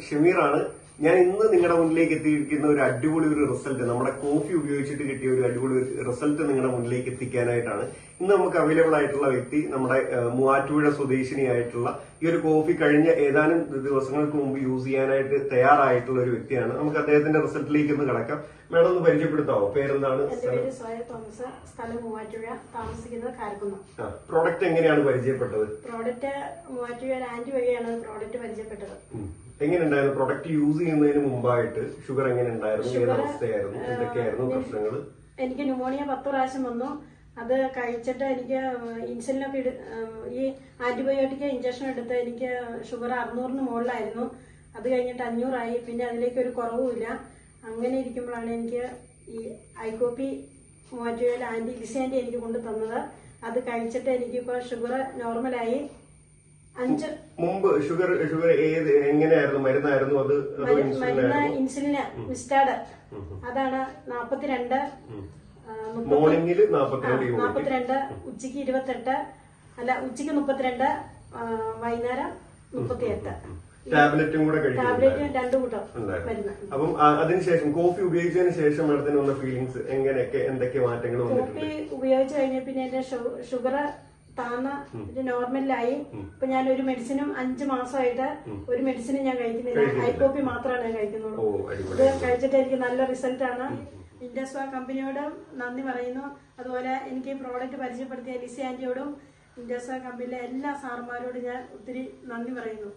ഷമീറാണ്. ഞാൻ ഇന്ന് നിങ്ങളുടെ മുന്നിലേക്ക് എത്തിയിരിക്കുന്ന ഒരു അടിപൊളി റിസൾട്ട്, നമ്മുടെ കോഫി ഉപയോഗിച്ചിട്ട് കിട്ടിയ ഒരു അടിപൊളി റിസൾട്ട് നിങ്ങളുടെ മുന്നിലേക്ക് എത്തിക്കാനായിട്ടാണ്. ഇന്ന് നമുക്ക് അവൈലബിൾ ആയിട്ടുള്ള വ്യക്തി നമ്മുടെ മൂവാറ്റുപുഴ സ്വദേശിനിയായിട്ടുള്ള ഈ ഒരു കോഫി കഴിഞ്ഞ ഏതാനും ദിവസങ്ങൾക്ക് മുമ്പ് യൂസ് ചെയ്യാനായിട്ട് തയ്യാറായിട്ടുള്ള ഒരു വ്യക്തിയാണ്. നമുക്ക് അദ്ദേഹത്തിന്റെ റിസൾട്ടിലേക്ക് ഒന്ന് കിടക്കാം. മേഡം ഒന്ന് പരിചയപ്പെടുത്താവോ? പേരെന്താണ്? പ്രോഡക്റ്റ് എങ്ങനെയാണ് പരിചയപ്പെട്ടത്? പ്രോഡക്റ്റ് മൂവാറ്റുപുഴ ആന്റി വഴിയാണ് പ്രോഡക്റ്റ് പരിചയപ്പെട്ടത്. എങ്ങനെയുണ്ടായിരുന്നു പ്രോഡക്റ്റ് യൂസ് ചെയ്യുന്നതിന് മുമ്പായിട്ട്? ഷുഗർ എങ്ങനെ ഉണ്ടായിരുന്നു? ഏത് അവസ്ഥയായിരുന്നു? എന്തൊക്കെയായിരുന്നു പ്രശ്നങ്ങൾ? എനിക്ക് ന്യൂമോണിയ 10 പ്രാവശ്യം വന്നു. അത് കഴിച്ചിട്ട് എനിക്ക് ഇൻസുലിനൊക്കെ ഈ ആന്റിബയോട്ടിക് ഇഞ്ചക്ഷൻ എടുത്ത് എനിക്ക് ഷുഗർ 600-ന് മുകളിലായിരുന്നു. അത് കഴിഞ്ഞിട്ട് 500 പിന്നെ അതിലേക്ക് ഒരു കുറവുമില്ല. അങ്ങനെ ഇരിക്കുമ്പോഴാണ് എനിക്ക് ഈ ഐകോപ്പി മൂവാറ്റുപുഴയിൽ ആന്റി ലിസാൻഡി എനിക്ക് കൊണ്ടു തന്നത്. അത് കഴിച്ചിട്ട് എനിക്കിപ്പോ ഷുഗർ നോർമലായി. 5 മുമ്പ് ഷുഗർ ഏത് എങ്ങനെയായിരുന്നു? മരുന്നായിരുന്നു അത്? മരുന്ന് ഇൻസുലിന് മിസ്റ്റാഡ്, അതാണ് 42, മോർണിംഗിൽ 42, ഉച്ചക്ക് 28, അല്ല ഉച്ചക്ക് 32, വൈകുന്നേരം 38. ടാബ്ലറ്റും കൂടെ ടാബ്ലറ്റ് 2 കൂട്ടം മരുന്ന്. അപ്പം അതിനുശേഷം കോഫി ഉപയോഗിച്ചതിന് ശേഷം മേഡത്തിന് വന്ന ഫീലിങ്സ് എങ്ങനെയൊക്കെ, എന്തൊക്കെ മാറ്റങ്ങൾ വന്നിട്ടുണ്ട്? കോഫി ഉപയോഗിച്ച് കഴിഞ്ഞ പിന്നെ എന്റെ ഷുഗർ താന്ന് നോർമലായി. ഇപ്പൊ ഞാൻ ഒരു മെഡിസിനും 5 മാസമായിട്ട് ഒരു മെഡിസിനും ഞാൻ കഴിക്കുന്നില്ല. ഐകോപ്പി മാത്രമാണ് ഞാൻ കഴിക്കുന്നുള്ളൂ. ഇത് കഴിച്ചിട്ട് എനിക്ക് നല്ല റിസൾട്ടാണ്. ഇൻഡസ്വാ കമ്പനിയോടും നന്ദി പറയുന്നു. അതുപോലെ എനിക്ക് പ്രോഡക്റ്റ് പരിചയപ്പെടുത്തിയ ലിസി ആന്റിയോടും ഇൻഡസ്വാ കമ്പനിയിലെ എല്ലാ സാറുമാരോടും ഞാൻ ഒത്തിരി നന്ദി പറയുന്നു.